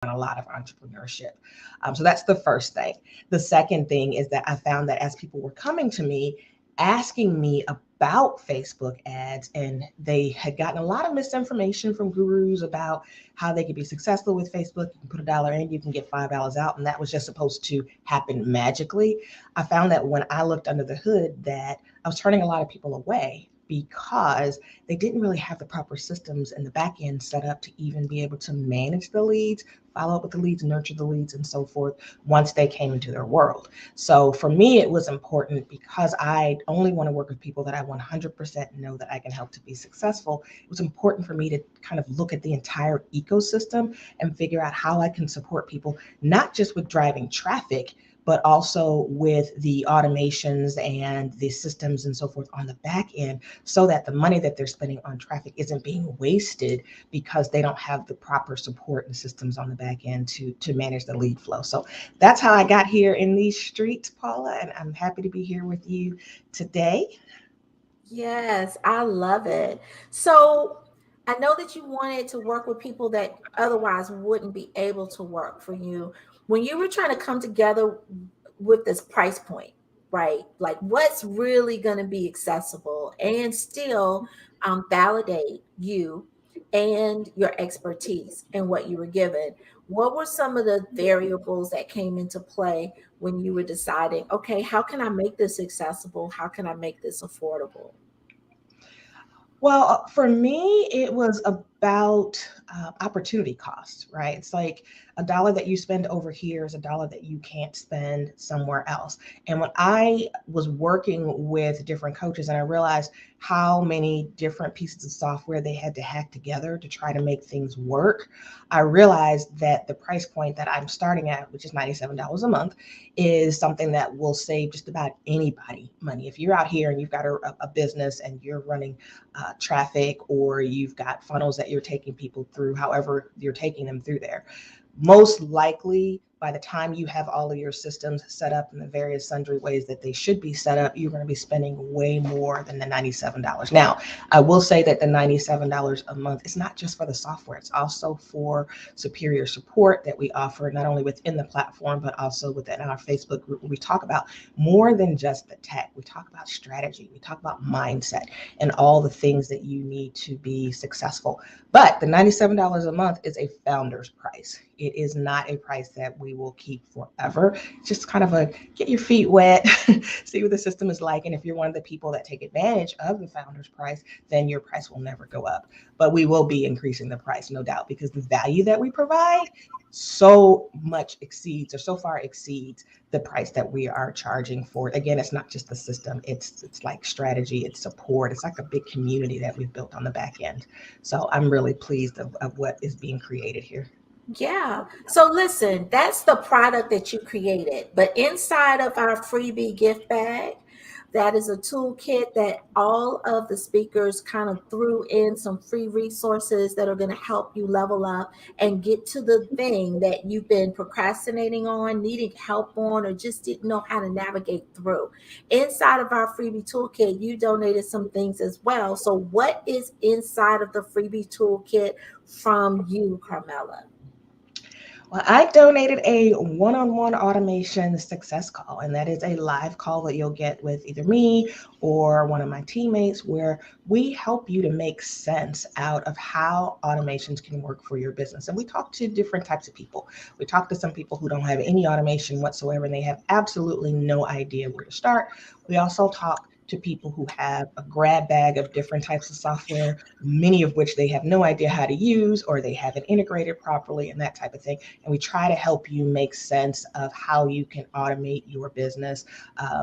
a lot of entrepreneurship. So that's the first thing. The second thing is that I found that as people were coming to me, asking me about Facebook ads, and they had gotten a lot of misinformation from gurus about how they could be successful with Facebook. You can put $1 in, you can get $5 out, and that was just supposed to happen magically. I found that when I looked under the hood, that I was turning a lot of people away because they didn't really have the proper systems in the back end set up to even be able to manage the leads, follow up with the leads, nurture the leads, and so forth once they came into their world. So for me, it was important because I only want to work with people that I 100% know that I can help to be successful. It was important for me to kind of look at the entire ecosystem and figure out how I can support people, not just with driving traffic, but also with the automations and the systems and so forth on the back end, so that the money that they're spending on traffic isn't being wasted because they don't have the proper support and systems on the back end to manage the lead flow. So that's how I got here in these streets, Paula, and I'm happy to be here with you today. Yes, I love it. So I know that you wanted to work with people that otherwise wouldn't be able to work for you. When you were trying to come together with this price point, right? Like what's really going to be accessible and still validate you and your expertise and what you were given. What were some of the variables that came into play when you were deciding, okay, how can I make this accessible? How can I make this affordable? Well, for me, it was about opportunity cost, right? It's like $1 that you spend over here is $1 that you can't spend somewhere else. And when I was working with different coaches and I realized how many different pieces of software they had to hack together to try to make things work, I realized that the price point that I'm starting at, which is $97 a month, is something that will save just about anybody money. If you're out here and you've got a business and you're running traffic, or you've got funnels that you're taking people through, however you're taking them through there, most likely by the time you have all of your systems set up in the various sundry ways that they should be set up, you're going to be spending way more than the $97. Now, I will say that the $97 a month is not just for the software, it's also for superior support that we offer, not only within the platform, but also within our Facebook group, where we talk about more than just the tech. We talk about strategy, we talk about mindset, and all the things that you need to be successful. But the $97 a month is a founder's price. It is not a price that we will keep forever. It's just kind of a get your feet wet, see what the system is like. And if you're one of the people that take advantage of the founder's price, then your price will never go up. But we will be increasing the price, no doubt, because the value that we provide so much exceeds, or so far exceeds, the price that we are charging for it. Again, it's not just the system, it's like strategy, it's support, it's like a big community that we've built on the back end. So I'm really pleased of what is being created here. Yeah. So listen, that's the product that you created. But inside of our freebie gift bag, that is a toolkit that all of the speakers kind of threw in some free resources that are going to help you level up and get to the thing that you've been procrastinating on, needing help on, or just didn't know how to navigate through. Inside of our freebie toolkit, you donated some things as well. So what is inside of the freebie toolkit from you, Carmela? Well, I donated a one on one automation success call, and that is a live call that you'll get with either me or one of my teammates, where we help you to make sense out of how automations can work for your business. And we talk to different types of people. We talk to some people who don't have any automation whatsoever, and they have absolutely no idea where to start. We also talk to people who have a grab bag of different types of software, many of which they have no idea how to use, or they haven't integrated properly, and that type of thing. And we try to help you make sense of how you can automate your business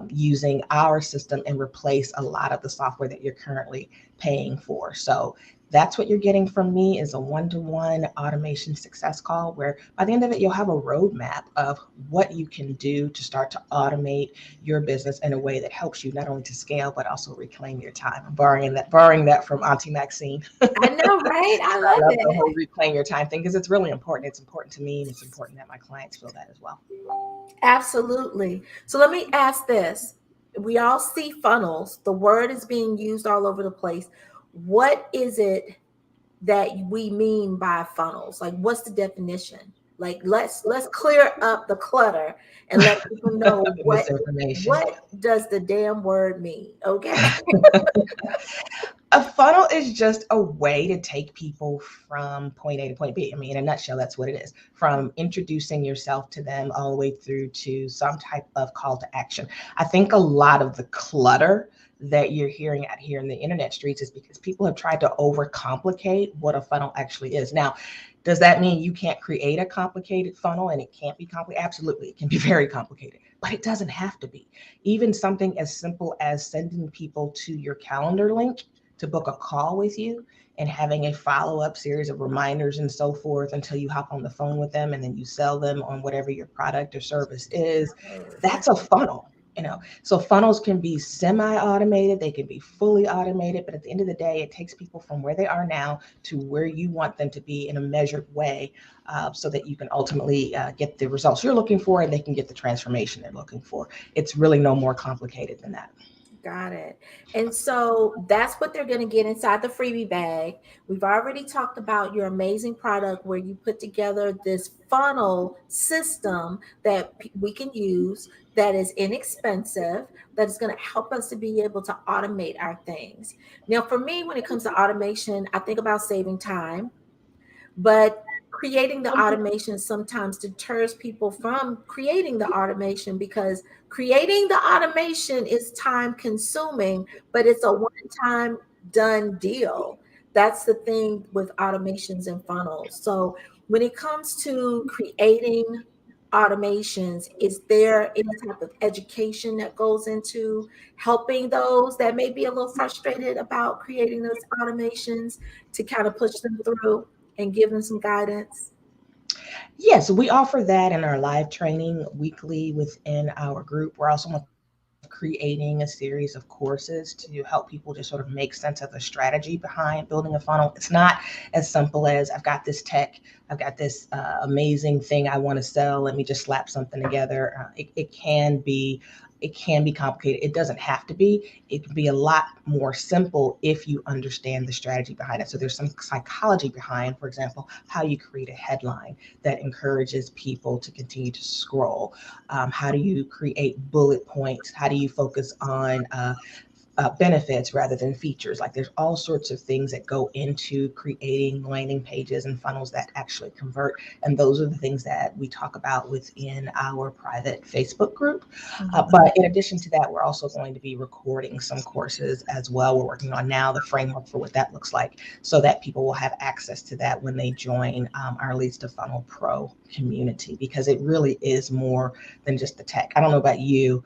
using our system and replace a lot of the software that you're currently paying for. So that's what you're getting from me, is a one-to-one automation success call, where by the end of it, you'll have a roadmap of what you can do to start to automate your business in a way that helps you not only to scale, but also reclaim your time. I'm borrowing that from Auntie Maxine. I know, right? I I love love the whole it. reclaim your time thing because it's really important. It's important to me, and it's important that my clients feel that as well. Absolutely. So let me ask this. We all see funnels. The word is being used all over the place. What is it that we mean by funnels? Like, what's the definition? Like let's clear up the clutter and let people know Misinformation. what does the damn word mean. Okay. A funnel is just a way to take people from point A to point B. I mean, in a nutshell, that's what it is. From introducing yourself to them all the way through to some type of call to action. I think a lot of the clutter that you're hearing out here in the internet streets is because people have tried to overcomplicate what a funnel actually is. Now, does that mean you can't create a complicated funnel and it can't be complicated? Absolutely, it can be very complicated, but it doesn't have to be. Even something as simple as sending people to your calendar link to book a call with you and having a follow-up series of reminders and so forth until you hop on the phone with them and then you sell them on whatever your product or service is. That's a funnel. So funnels can be semi-automated, they can be fully automated, but at the end of the day, it takes people from where they are now to where you want them to be in a measured way, so that you can ultimately get the results you're looking for and they can get the transformation they're looking for. It's really no more complicated than that. Got it. And so that's what they're going to get inside the freebie bag. We've already talked about your amazing product where you put together this funnel system that we can use that is inexpensive, that is going to help us to be able to automate our things. Now, for me, when it comes to automation, I think about saving time, but creating the automation sometimes deters people from creating the automation because creating the automation is time consuming, but it's a one-time done deal. That's the thing with automations and funnels. So when it comes to creating automations, is there any type of education that goes into helping those that may be a little frustrated about creating those automations to kind of push them through and give them some guidance? Yes, we offer that in our live training weekly within our group. We're also creating a series of courses to help people just sort of make sense of the strategy behind building a funnel. It's not as simple as I've got this tech, I've got this amazing thing I want to sell. Let me just slap something together. It can be complicated. It doesn't have to be. It can be a lot more simple if you understand the strategy behind it. So there's some psychology behind, for example, how you create a headline that encourages people to continue to scroll. How do you create bullet points? How do you focus on benefits rather than features? Like there's all sorts of things that go into creating landing pages and funnels that actually convert. And those are the things that we talk about within our private Facebook group. But in addition to that, we're also going to be recording some courses as well. We're working on now the framework for what that looks like so that people will have access to that when they join our Leads to Funnel Pro community, because it really is more than just the tech. I don't know about you,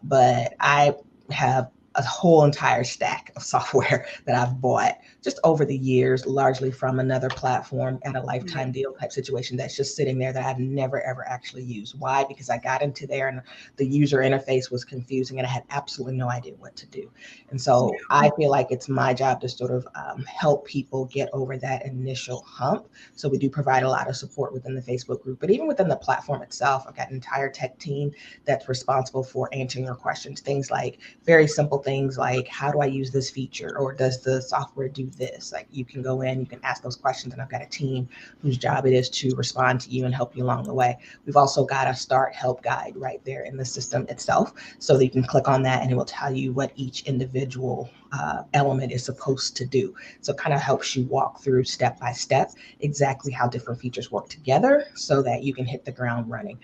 but I have a whole entire stack of software that I've bought just over the years, largely from another platform at a lifetime deal type situation that's just sitting there that I've never, ever actually used. Why? Because I got into there and the user interface was confusing and I had absolutely no idea what to do. And so I feel like it's my job to sort of help people get over that initial hump. So we do provide a lot of support within the Facebook group, but even within the platform itself, I've got an entire tech team that's responsible for answering your questions. Things like very simple things like, how do I use this feature? Or does the software do this? Like you can go in, you can ask those questions, and I've got a team whose job it is to respond to you and help you along the way. We've also got a start help guide right there in the system itself, so that you can click on that and it will tell you what each individual element is supposed to do. So it kind of helps you walk through step by step exactly how different features work together so that you can hit the ground running.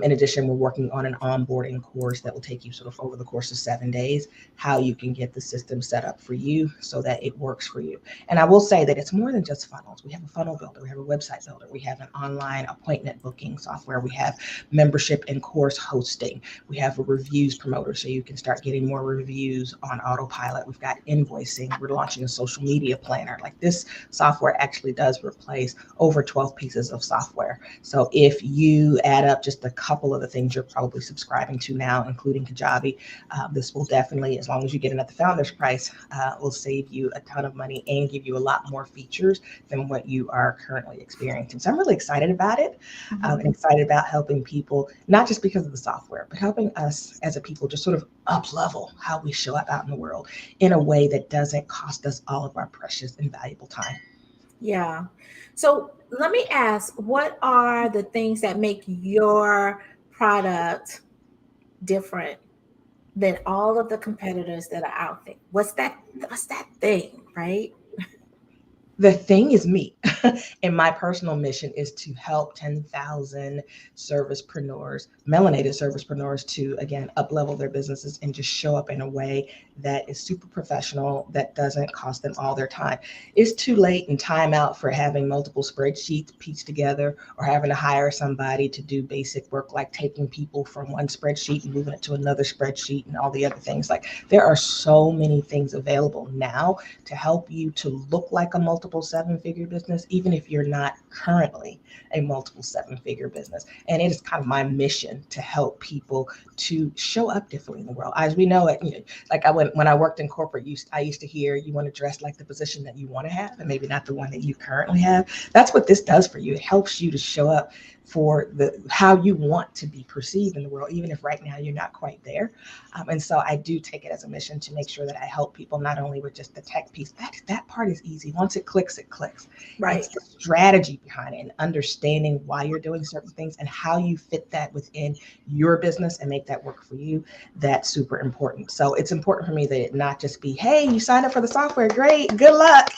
In addition, we're working on an onboarding course that will take you sort of over the course of 7 days, how you can get the system set up for you so that it works for you. And I will say that it's more than just funnels. We have a funnel builder, we have a website builder, we have an online appointment booking software, we have membership and course hosting, we have a reviews promoter so you can start getting more reviews on autopilot. We've got invoicing, we're launching a social media planner. Like this software actually does replace over 12 pieces of software. So if you add up just a couple of the things you're probably subscribing to now, including Kajabi, this will definitely, as long as you get it at the founder's price, will save you a ton of money and give you a lot more features than what you are currently experiencing. So I'm really excited about it, and excited about helping people, not just because of the software, but helping us as a people just sort of up level how we show up out in the world in a way that doesn't cost us all of our precious and valuable time. Yeah. So let me ask, what are the things that make your product different than all of the competitors that are out there? What's that thing, right? The thing is me. And my personal mission is to help 10,000 servicepreneurs, melanated servicepreneurs, to again up level their businesses and just show up in a way that is super professional, that doesn't cost them all their time. It's too late and time out for having multiple spreadsheets pieced together, or having to hire somebody to do basic work like taking people from one spreadsheet and moving it to another spreadsheet and all the other things. Like, there are so many things available now to help you to look like a multiple seven figure business, even if you're not currently a multiple seven figure business. And it is kind of my mission to help people to show up differently in the world. As we know it, like when I worked in corporate, I used to hear, you want to dress like the position that you want to have and maybe not the one that you currently have. That's what this does for you. It helps you to show up for the how you want to be perceived in the world, even if right now you're not quite there. And so I do take it as a mission to make sure that I help people not only with just the tech piece. That part is easy. Once it clicks, it clicks. Right. It's the strategy behind it and understanding why you're doing certain things and how you fit that within your business and make that work for you. That's super important. So it's important for me that it not just be, hey, you signed up for the software, great, good luck.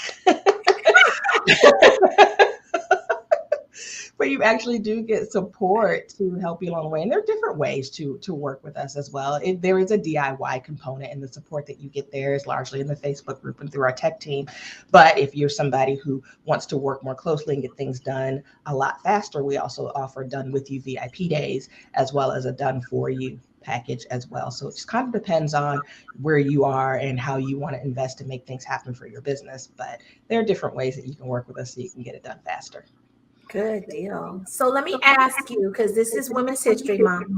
But you actually do get support to help you along the way. And there are different ways to work with us as well. There is a DIY component, and the support that you get there is largely in the Facebook group and through our tech team. But if you're somebody who wants to work more closely and get things done a lot faster, we also offer done with you VIP days, as well as a done for you package as well. So it just kind of depends on where you are and how you want to invest to make things happen for your business. But there are different ways that you can work with us so you can get it done faster. Good deal. So let me ask you, because this is Women's History Month.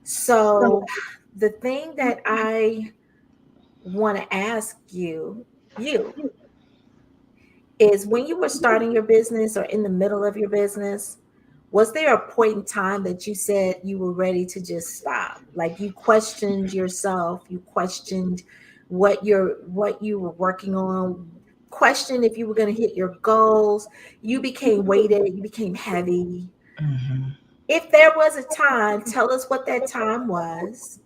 So the thing that I want to ask you is, when you were starting your business or in the middle of your business, was there a point in time that you said you were ready to just stop? Like, you questioned yourself, you questioned what you were working on, questioned if you were going to hit your goals, you became weighted, you became heavy. Mhm. If there was a time, tell us what that time was,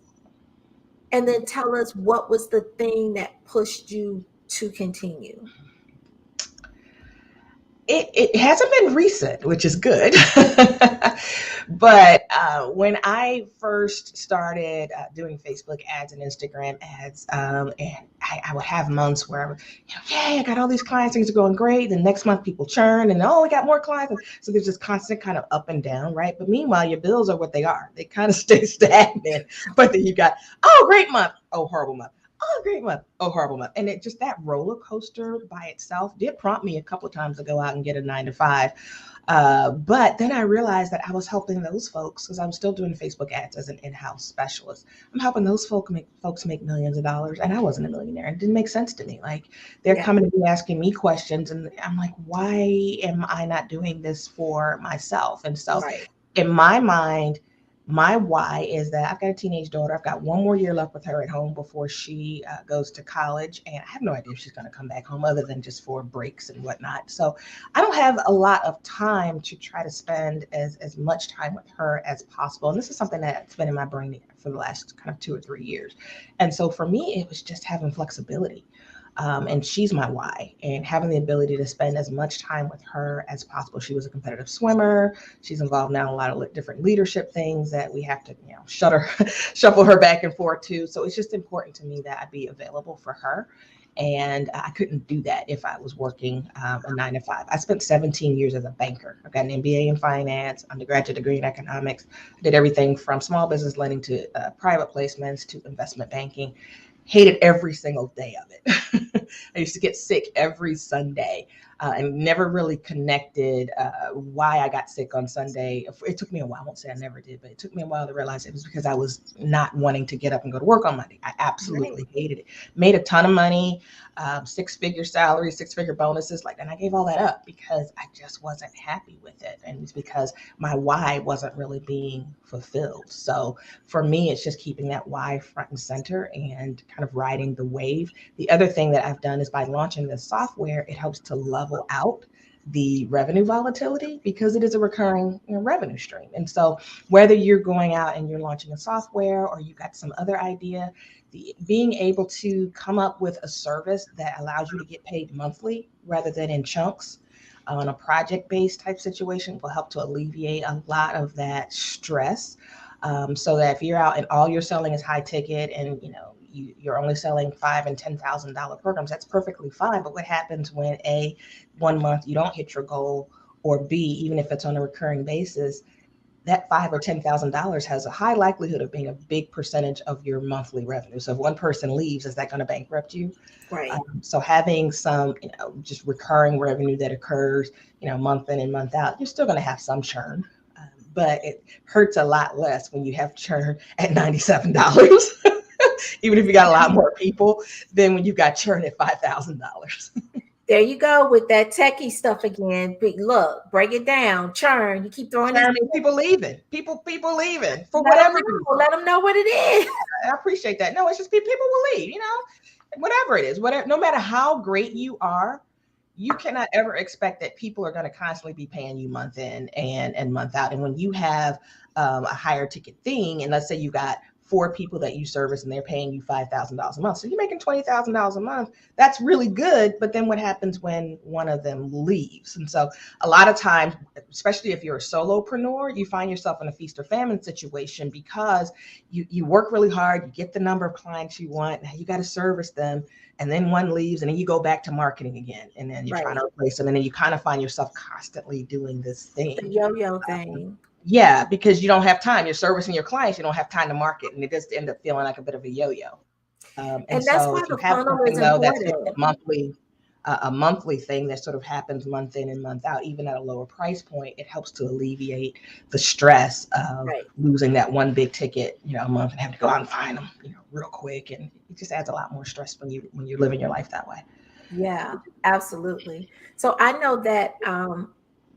and then tell us what was the thing that pushed you to continue. It hasn't been recent, which is good. But when I first started doing Facebook ads and Instagram ads, and I would have months where I would, yay, I got all these clients, things are going great. The next month people churn and, oh, we got more clients. And so there's this constant kind of up and down, right? But meanwhile, your bills are what they are. They kind of stay stagnant. But then you got, oh, great month, oh, horrible month. Oh, great month. Oh, horrible month. And it just, that roller coaster by itself did prompt me a couple of times to go out and get a 9 to 5. But then I realized that I was helping those folks, because I'm still doing Facebook ads as an in-house specialist. I'm helping those folks make millions of dollars, and I wasn't a millionaire. It didn't make sense to me. Like, they're Yeah. coming to me asking me questions, and I'm like, why am I not doing this for myself? And so Right. in my mind, my why is that I've got a teenage daughter. I've got one more year left with her at home before she goes to college. And I have no idea if she's going to come back home other than just for breaks and whatnot. So I don't have a lot of time to try to spend as much time with her as possible. And this is something that's been in my brain for the last kind of 2 or 3 years. And so for me, it was just having flexibility. And she's my why, and having the ability to spend as much time with her as possible. She was a competitive swimmer. She's involved now in a lot of different leadership things that we have to, shuffle her back and forth to. So it's just important to me that I be available for her. And I couldn't do that if I was working a 9 to 5. I spent 17 years as a banker. I've got an MBA in finance, undergraduate degree in economics. I did everything from small business lending to private placements to investment banking. Hated every single day of it. I used to get sick every Sunday, and never really connected why I got sick on Sunday. It took me a while. I won't say I never did, but it took me a while to realize it was because I was not wanting to get up and go to work on Monday. I Right. absolutely hated it. Made a ton of money, 6-figure salary, 6-figure bonuses, and I gave all that up because I just wasn't happy with it. And it's because my why wasn't really being fulfilled. So for me, it's just keeping that why front and center and kind of riding the wave. The other thing that I've done is by launching this software, it helps to level out the revenue volatility because it is a recurring revenue stream. And so whether you're going out and you're launching a software or you got some other idea, being able to come up with a service that allows you to get paid monthly rather than in chunks on a project-based type situation will help to alleviate a lot of that stress. So that if you're out and all you're selling is high ticket and you're only selling $5,000 and $10,000 programs, that's perfectly fine. But what happens when one month you don't hit your goal, or B, even if it's on a recurring basis, that $5,000 or $10,000 has a high likelihood of being a big percentage of your monthly revenue. So if one person leaves, is that going to bankrupt you? Right. So having some, just recurring revenue that occurs, month in and month out, you're still going to have some churn, but it hurts a lot less when you have churn at $97, even if you got a lot more people, than when you got churn at $5,000. There you go with that techie stuff again. Look, break it down. Churn. You keep throwing people leaving. People leaving for let whatever. Let them know what it is. I appreciate that. No, it's just people will leave. Whatever it is, whatever. No matter how great you are, you cannot ever expect that people are going to constantly be paying you month in and month out. And when you have a higher ticket thing, and let's say you got 4 people that you service and they're paying you $5,000 a month. So you're making $20,000 a month. That's really good. But then what happens when one of them leaves? And so a lot of times, especially if you're a solopreneur, you find yourself in a feast or famine situation because you work really hard, you get the number of clients you want, now you got to service them. And then one leaves and then you go back to marketing again. And then you're trying to replace them. And then you kind of find yourself constantly doing this thing. The yo-yo thing. Yeah, because you don't have time. You're servicing your clients. You don't have time to market. And it does end up feeling like a bit of a yo-yo. And that's so if you have something, though, that's a monthly thing that sort of happens month in and month out, even at a lower price point, it helps to alleviate the stress of losing that one big ticket, a month and having to go out and find them, real quick. And it just adds a lot more stress when you're living your life that way. Yeah, absolutely. So I know that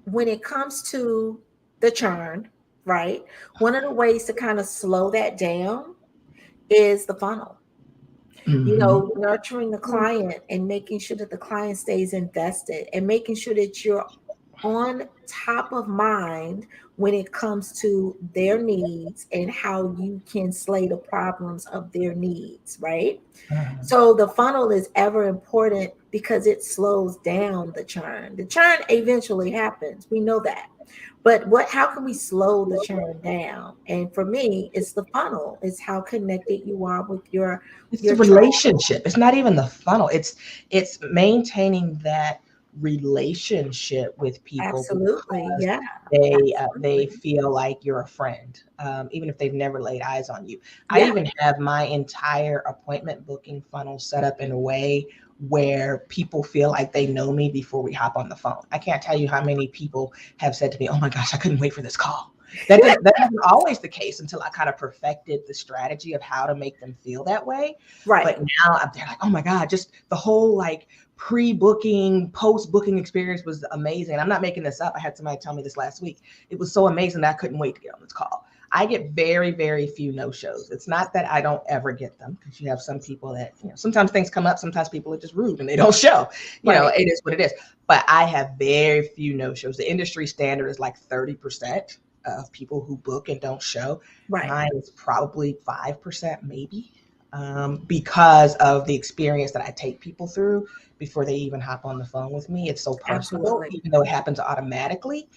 when it comes to the churn, right, one of the ways to kind of slow that down is the funnel. Mm-hmm. Nurturing the client and making sure that the client stays invested and making sure that you're on top of mind when it comes to their needs and how you can slay the problems of their needs, right? Mm-hmm. So the funnel is ever important because it slows down the churn. The churn eventually happens. We know that. But how can we slow the churn down? And for me, it's the funnel. It's how connected you are with your relationship. It's not even the funnel. It's maintaining that relationship with people. Absolutely. Yeah. They feel like you're a friend, even if they've never laid eyes on you. I even have my entire appointment booking funnel set up in a way where people feel like they know me before we hop on the phone. I can't tell you how many people have said to me, "Oh my gosh, I couldn't wait for this call." That wasn't always the case until I kind of perfected the strategy of how to make them feel that way. Right. But now they're like, "Oh my God," just the whole pre-booking, post-booking experience was amazing. I'm not making this up. I had somebody tell me this last week. It was so amazing that I couldn't wait to get on this call. I get very, very few no-shows. It's not that I don't ever get them, because you have some people that, sometimes things come up, sometimes people are just rude and they don't show. It is what it is. But I have very few no-shows. The industry standard is like 30% of people who book and don't show. Right. Mine is probably 5% maybe, because of the experience that I take people through before they even hop on the phone with me. It's so personal. Absolutely. Even though it happens automatically,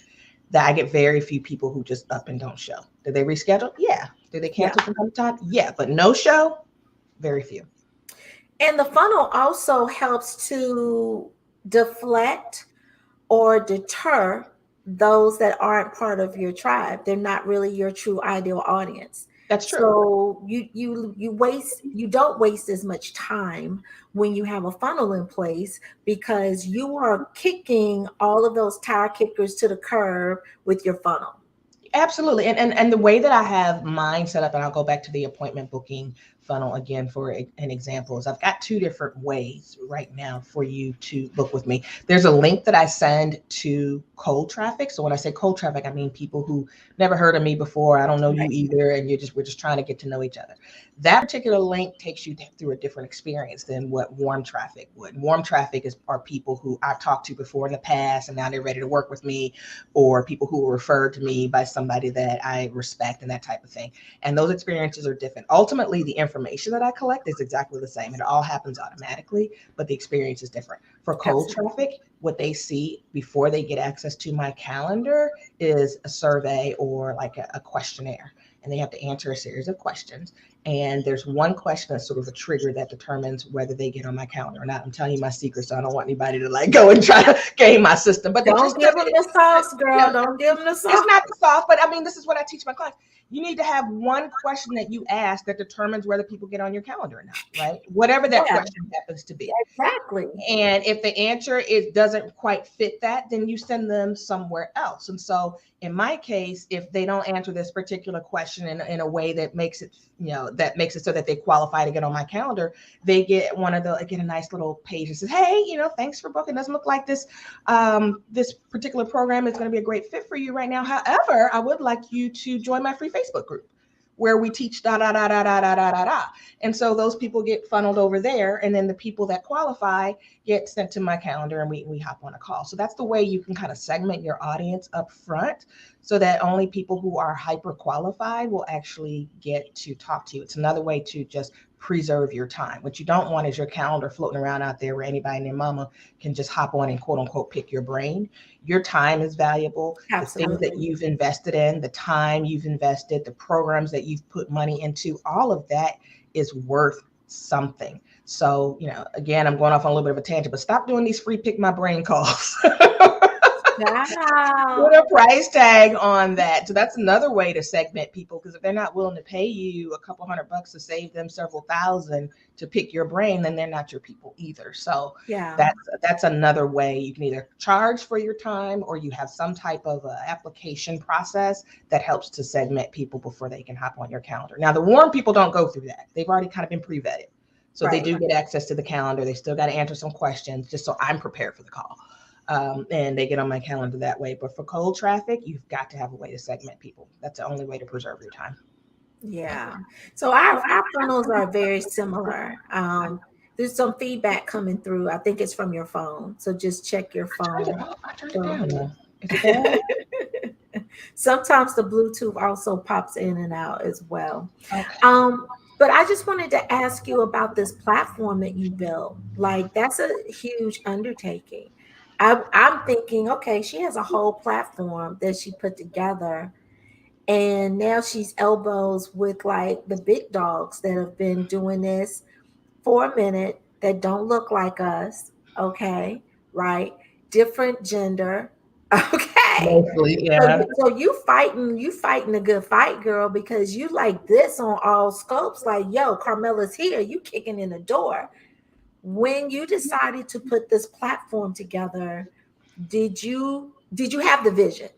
that I get very few people who just up and don't show. Do they reschedule? Yeah. Do they cancel from time to time? Yeah. But no show, very few. And the funnel also helps to deflect or deter those that aren't part of your tribe. They're not really your true ideal audience. That's true. So you don't waste as much time when you have a funnel in place, because you are kicking all of those tire kickers to the curb with your funnel. Absolutely. And the way that I have mine set up, and I'll go back to the appointment booking funnel again for an example, is I've got two different ways right now for you to book with me. There's a link that I send to cold traffic. So when I say cold traffic, I mean people who never heard of me before. I don't know you Right. either, and we're just trying to get to know each other. That particular link takes you through a different experience than what warm traffic would. Warm traffic are people who I've talked to before in the past, and now they're ready to work with me, or people who were referred to me by somebody that I respect and that type of thing. And those experiences are different. Ultimately, the information that I collect is exactly the same. It all happens automatically, but the experience is different. For cold Absolutely. traffic, what they see before they get access to my calendar is a survey or like a questionnaire. And they have to answer a series of questions. And there's one question that's sort of a trigger that determines whether they get on my calendar or not. I'm telling you my secret, so I don't want anybody to like go and try to game my system. But the Don't gist of give them it, the sauce, you know, girl. Don't give them the it's sauce. not the soft, but I mean, this is what I teach my clients. You need to have one question that you ask that determines whether people get on your calendar or not, right? Whatever that Yeah, question happens to be. exactly. And if the answer doesn't quite fit that, then you send them somewhere else. And so in my case, if they don't answer this particular question in a way that makes it, that makes it so that they qualify to get on my calendar, they get get a nice little page that says, hey, thanks for booking. Doesn't look like this particular program is going to be a great fit for you right now. However, I would like you to join my free Facebook group where we teach da da da da da da da da da. And so those people get funneled over there, and then the people that qualify get sent to my calendar, and we hop on a call. So that's the way you can kind of segment your audience up front, so that only people who are hyper qualified will actually get to talk to you. It's another way to just preserve your time. What you don't want is your calendar floating around out there where anybody and their mama can just hop on and quote unquote pick your brain. Your time is valuable. The things that Absolutely. you've invested in, the time you've invested, the programs that you've put money into, all of that is worth something. So, again, I'm going off on a little bit of a tangent, but stop doing these free pick my brain calls. Put Wow. a price tag on that. So that's another way to segment people, because if they're not willing to pay you a couple $100 to save them several thousand to pick your brain, then they're not your people either. So Yeah. that's another way. You can either charge for your time, or you have some type of application process that helps to segment people before they can hop on your calendar. Now, the warm people don't go through that. They've already kind of been pre-vetted. So they Right. do get access to the calendar. They still got to answer some questions just so I'm prepared for the call. And they get on my calendar that way. But for cold traffic, you've got to have a way to segment people. That's the only way to preserve your time. Yeah. So our funnels are very similar. There's some feedback coming through. I think it's from your phone. So just check your phone. I turned it So down though. Is it bad? sometimes the Bluetooth also pops in and out as well. Okay. Um, but I just wanted to ask you about this platform that you built. Like, that's a huge undertaking. I'm thinking, okay, she has a whole platform that she put together, and now she's elbows with like the big dogs that have been doing this for a minute, that don't look like us. Okay, right? Different gender. Okay. Mostly, So yeah. you fighting a good fight, girl, because you like this on all scopes. Like, yo, Carmella's here. You kicking in the door. When you decided to put this platform together, did you have the vision?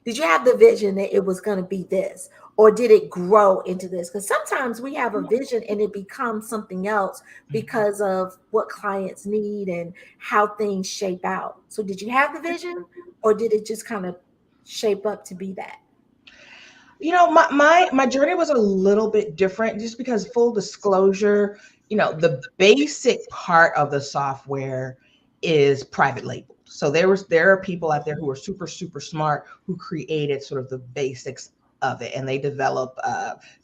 Did you have the vision that it was going to be this, or did it grow into this? Because sometimes we have a vision and it becomes something else because of what clients need and how things shape out. So did you have the vision, or did it just kind of shape up to be that? My journey was a little bit different, just because, full disclosure, the basic part of the software is private labeled. So there are people out there who are super, super smart, who created sort of the basics of it, and they develop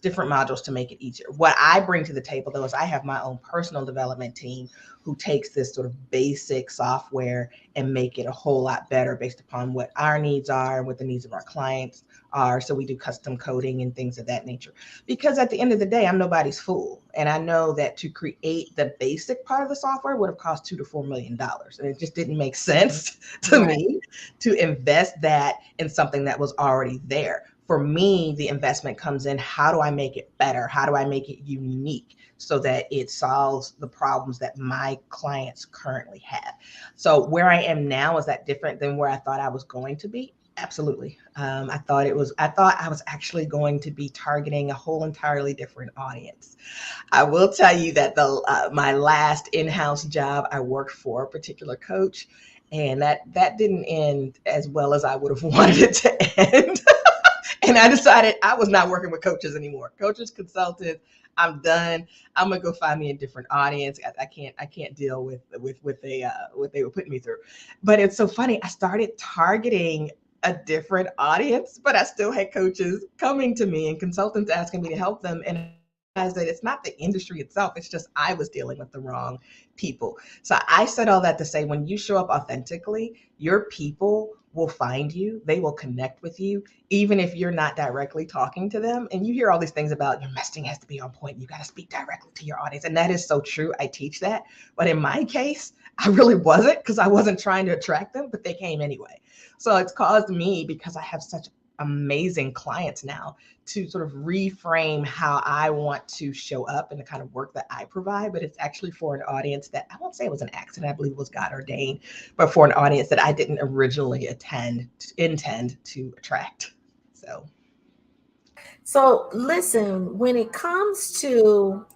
different modules to make it easier. What I bring to the table, though, is I have my own personal development team who takes this sort of basic software and make it a whole lot better based upon what our needs are and what the needs of our clients are. So we do custom coding and things of that nature. Because at the end of the day, I'm nobody's fool. And I know that to create the basic part of the software would have cost $2 to $4 million. And it just didn't make sense to Right. me to invest that in something that was already there. For me, the investment comes in, how do I make it better? How do I make it unique so that it solves the problems that my clients currently have? So where I am now, is that different than where I thought I was going to be? Absolutely. I thought I was actually going to be targeting a whole entirely different audience. I will tell you that my last in-house job, I worked for a particular coach, and that didn't end as well as I would have wanted it to end. And I decided I was not working with coaches anymore. Coaches, consultants, I'm done. I'm gonna go find me a different audience. I can't deal with what they were putting me through. But it's so funny. I started targeting a different audience, but I still had coaches coming to me and consultants asking me to help them. And I realized that it's not the industry itself. It's just I was dealing with the wrong people. So I said all that to say, when you show up authentically, your people will find you. They will connect with you, even if you're not directly talking to them. And you hear all these things about your messaging has to be on point. You got to speak directly to your audience. And that is so true. I teach that. But in my case, I really wasn't, because I wasn't trying to attract them, but they came anyway. So it's caused me, because I have such amazing clients now, to sort of reframe how I want to show up and the kind of work that I provide. But it's actually for an audience that I won't say it was an accident. I believe it was God ordained, but for an audience that I didn't originally intend to attract. So listen, when it comes to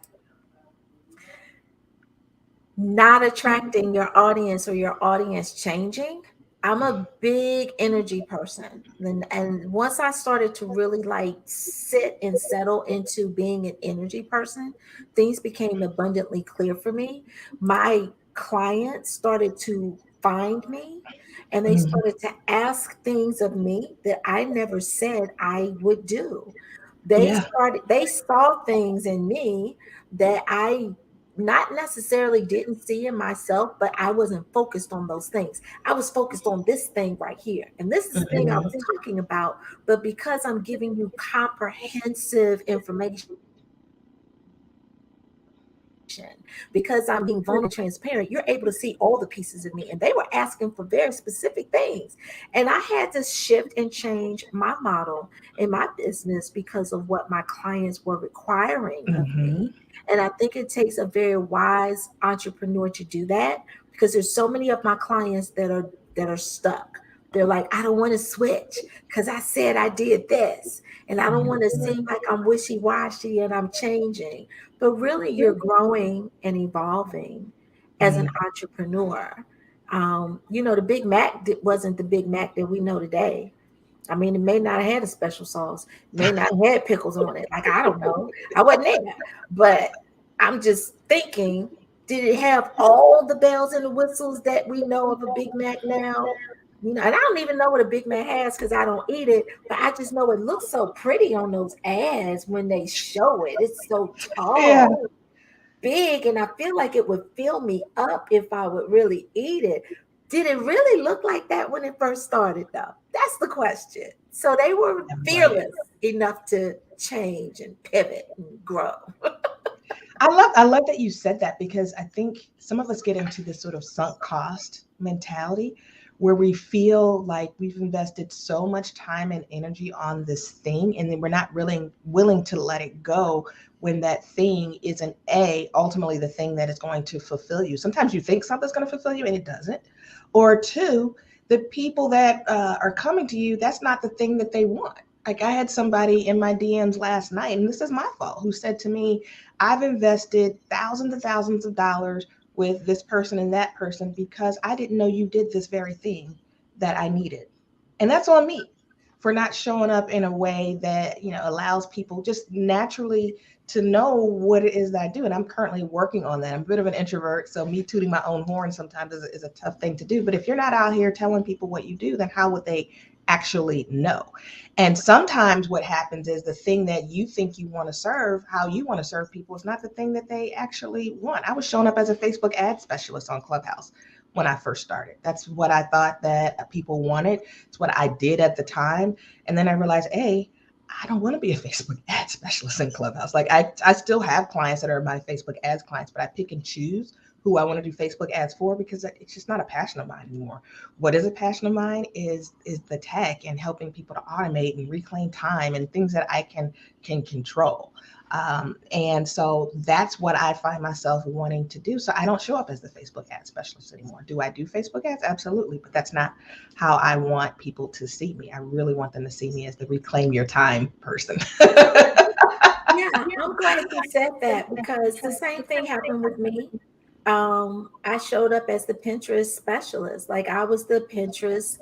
not attracting your audience or your audience changing, I'm a big energy person. And once I started to really like sit and settle into being an energy person, things became abundantly clear for me. My clients started to find me, and they Mhm. started to ask things of me that I never said I would do. Yeah. They saw things in me that I not necessarily didn't see in myself, but I wasn't focused on those things. I was focused on this thing right here. And this is the thing I Mhm. was talking about. But because I'm giving you comprehensive information, because I'm being vulnerable and transparent, you're able to see all the pieces of me. And they were asking for very specific things. And I had to shift and change my model in my business because of what my clients were requiring of Mhm. me. And I think it takes a very wise entrepreneur to do that, because there's so many of my clients that are stuck. They're like, I don't want to switch because I said I did this. And I don't want to Mhm. seem like I'm wishy-washy and I'm changing. But really, you're growing and evolving as an Mhm. entrepreneur. The Big Mac wasn't the Big Mac that we know today. I mean, it may not have had a special sauce, it may not have had pickles on it. Like, I don't know. I wasn't there. But I'm just thinking, did it have all the bells and the whistles that we know of a Big Mac now? And I don't even know what a Big Mac has because I don't eat it, but I just know it looks so pretty on those ads when they show it. It's so Yeah. tall, big, and I feel like it would fill me up if I would really eat it. Did it really look like that when it first started, though? That's the question. So they were Right. fearless enough to change and pivot and grow. I love that you said that, because I think some of us get into this sort of sunk cost mentality where we feel like we've invested so much time and energy on this thing, and then we're not really willing to let it go when that thing isn't ultimately the thing that is going to fulfill you. Sometimes you think something's going to fulfill you and it doesn't. Or two, the people that are coming to you, that's not the thing that they want. Like, I had somebody in my DMs last night, and this is my fault, who said to me, I've invested thousands and thousands of dollars with this person and that person because I didn't know you did this very thing that I needed. And that's on me for not showing up in a way that, allows people just naturally to know what it is that I do. And I'm currently working on that. I'm a bit of an introvert, so me tooting my own horn sometimes is a tough thing to do. But if you're not out here telling people what you do, then how would they actually know? And sometimes what happens is the thing that you think you want to serve, how you want to serve people, is not the thing that they actually want. I was showing up as a Facebook ad specialist on Clubhouse when I first started. That's what I thought that people wanted. It's what I did at the time. And then I realized, hey, I don't want to be a Facebook ad specialist in Clubhouse. Like, I still have clients that are my Facebook ads clients, but I pick and choose who I want to do Facebook ads for, because it's just not a passion of mine anymore. What is a passion of mine is the tech and helping people to automate and reclaim time and things that I can control. And so that's what I find myself wanting to do. So I don't show up as the Facebook ad specialist anymore. Do I do Facebook ads? Absolutely. But that's not how I want people to see me. I really want them to see me as the reclaim your time person. Yeah, I'm glad you said that, because the same thing happened with me. I showed up as the Pinterest specialist. Like, I was the Pinterest,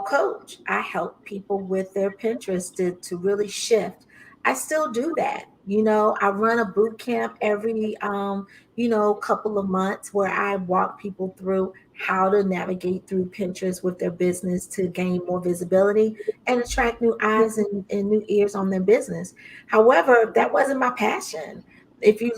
coach. I help people with their Pinterest to really shift. I still do that. I run a boot camp every, couple of months, where I walk people through how to navigate through Pinterest with their business to gain more visibility and attract new eyes and new ears on their business. However, that wasn't my passion. If you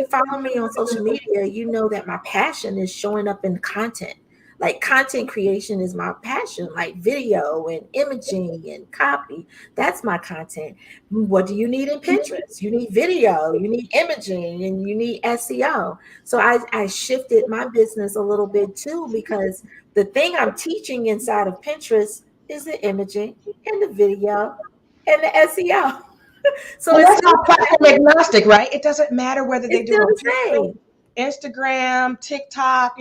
follow me on social media, you know that my passion is showing up in content. Like, content creation is my passion, like video and imaging and copy. That's my content. What do you need in Pinterest? You need video, you need imaging, and you need SEO. So I shifted my business a little bit too, because the thing I'm teaching inside of Pinterest is the imaging and the video and the SEO. So Well, that's all platform agnostic, right? It doesn't matter whether they do the on same. Instagram, TikTok,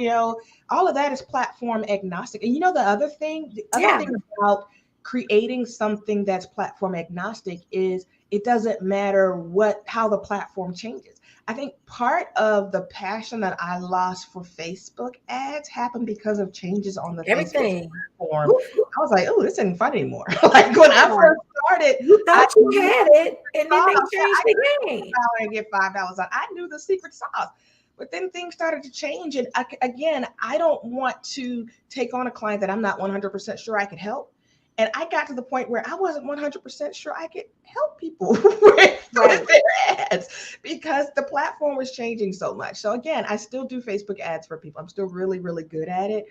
all of that is platform agnostic. And the other thing, about creating something that's platform agnostic is it doesn't matter how the platform changes. I think part of the passion that I lost for Facebook ads happened because of changes on the Facebook platform. I was like, oh, this isn't fun anymore. Like, when I first started, you thought you had it, and then they changed the game. I get $5 on. I knew the secret sauce. But then things started to change. And again, I don't want to take on a client that I'm not 100% sure I could help. And I got to the point where I wasn't 100% sure I could help people with their ads, because the platform was changing so much. So again, I still do Facebook ads for people. I'm still really, really good at it.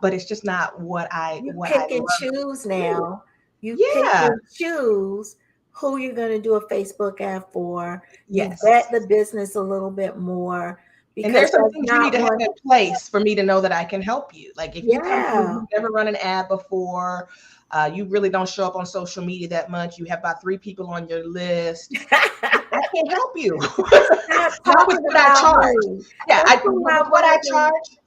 But it's just not what I pick and choose now. You pick and choose who you're going to do a Facebook ad for. You vet the business a little bit more. And there's some things you need to have in place for me to know that I can help you. Like, if you come through, you've never run an ad before, you really don't show up on social media that much, you have about 3 people on your list, I can't help you. Not with what I charge. Yeah, what I charge.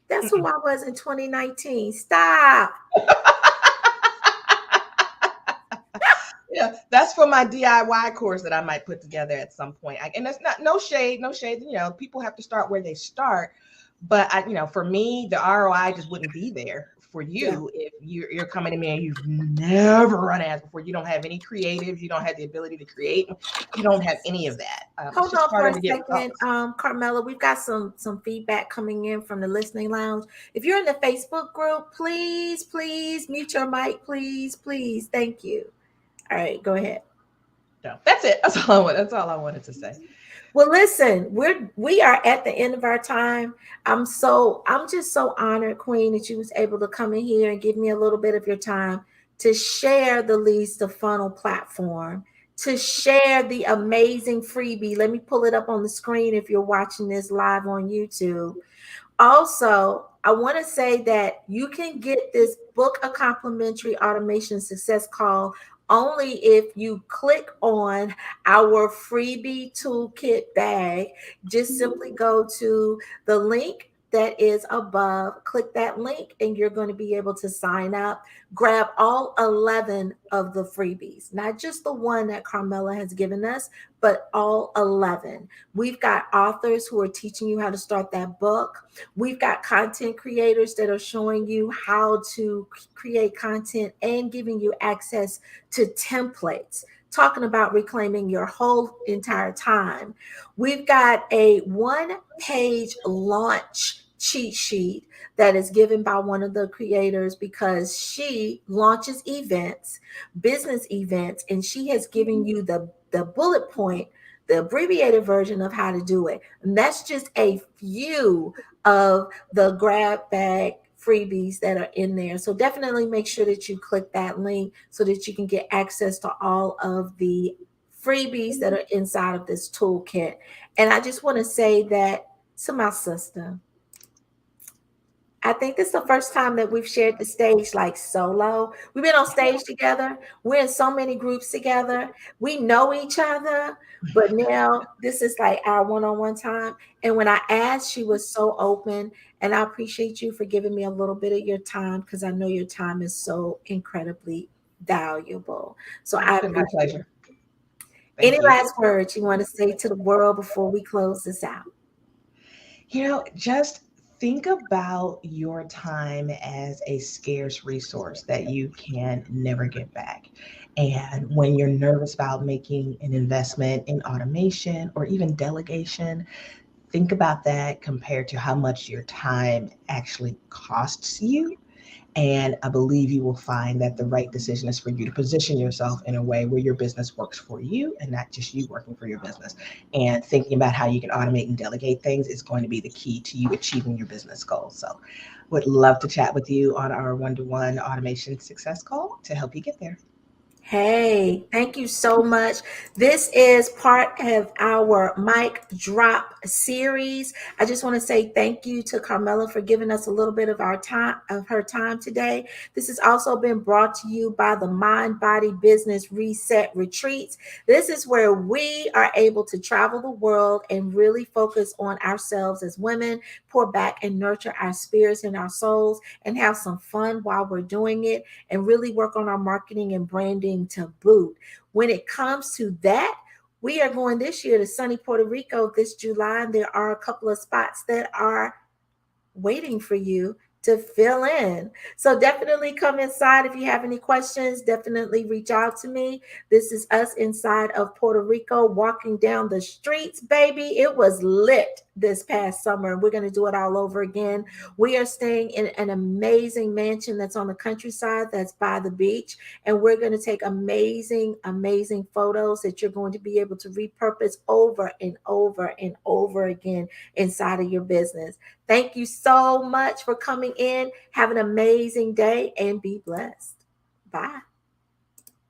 That's who I was in 2019. Stop. Yeah, that's for my DIY course that I might put together at some point. And that's no shade. People have to start where they start. But for me, the ROI just wouldn't be there for you if you're coming to me and you've never run ads before. You don't have any creatives. You don't have the ability to create. You don't have any of that. Hold on for a second, Carmella. We've got some feedback coming in from the listening lounge. If you're in the Facebook group, please mute your mic, please. Thank you. All right, go ahead. No, that's it. That's all I wanted to say. Well, listen, we are at the end of our time. I'm just so honored, Queen, that you was able to come in here and give me a little bit of your time to share the Leads to Funnel platform, to share the amazing freebie. Let me pull it up on the screen if you're watching this live on YouTube. Also, I want to say that you can get this book a complimentary automation success call only if you click on our Freebie Toolkit bag. Just simply go to the link that is above, click that link, and you're going to be able to sign up. Grab all 11 of the freebies, not just the one that Carmella has given us, but all 11. We've got authors who are teaching you how to start that book. We've got content creators that are showing you how to create content and giving you access to templates, talking about reclaiming your whole entire time. We've got a 1-page launch cheat sheet that is given by one of the creators, because she launches events, business events, and she has given you the bullet point, the abbreviated version of how to do it. And that's just a few of the grab bag freebies that are in there. So definitely make sure that you click that link so that you can get access to all of the freebies that are inside of this toolkit. And I just want to say that To my sister, I think this is the first time that we've shared the stage like solo. We've been on stage together. We're in so many groups together. We know each other, but now this is like our one-on-one time. And when I asked, she was so open. And I appreciate you for giving me a little bit of your time because I know your time is so incredibly valuable. So I It's been my appreciate it. pleasure. Any Thank you. last words you want to say to the world before we close this out? Just think about your time as a scarce resource that you can never get back. And when you're nervous about making an investment in automation or even delegation, think about that compared to how much your time actually costs you. And I believe you will find that the right decision is for you to position yourself in a way where your business works for you and not just you working for your business. And thinking about how you can automate and delegate things is going to be the key to you achieving your business goals. So, would love to chat with you on our one-to-one automation success call to help you get there. Hey, thank you so much. This is part of our mic drop series. I just want to say thank you to Carmella for giving us a little bit of her time today. This has also been brought to you by the Mind Body Business Reset Retreats. This is where we are able to travel the world and really focus on ourselves as women, pour back and nurture our spirits and our souls, and have some fun while we're doing it, and really work on our marketing and branding to boot. When it comes to that, we are going this year to sunny Puerto Rico this July, and there are a couple of spots that are waiting for you to fill in. So definitely come inside. If you have any questions, definitely reach out to me. This is us inside of Puerto Rico walking down the streets, baby. It was lit this past summer, and we're going to do it all over again. We are staying in an amazing mansion that's on the countryside, that's by the beach, and we're going to take amazing, amazing photos that you're going to be able to repurpose over and over and over again inside of your business. Thank you so much for coming in. Have an amazing day and be blessed. Bye.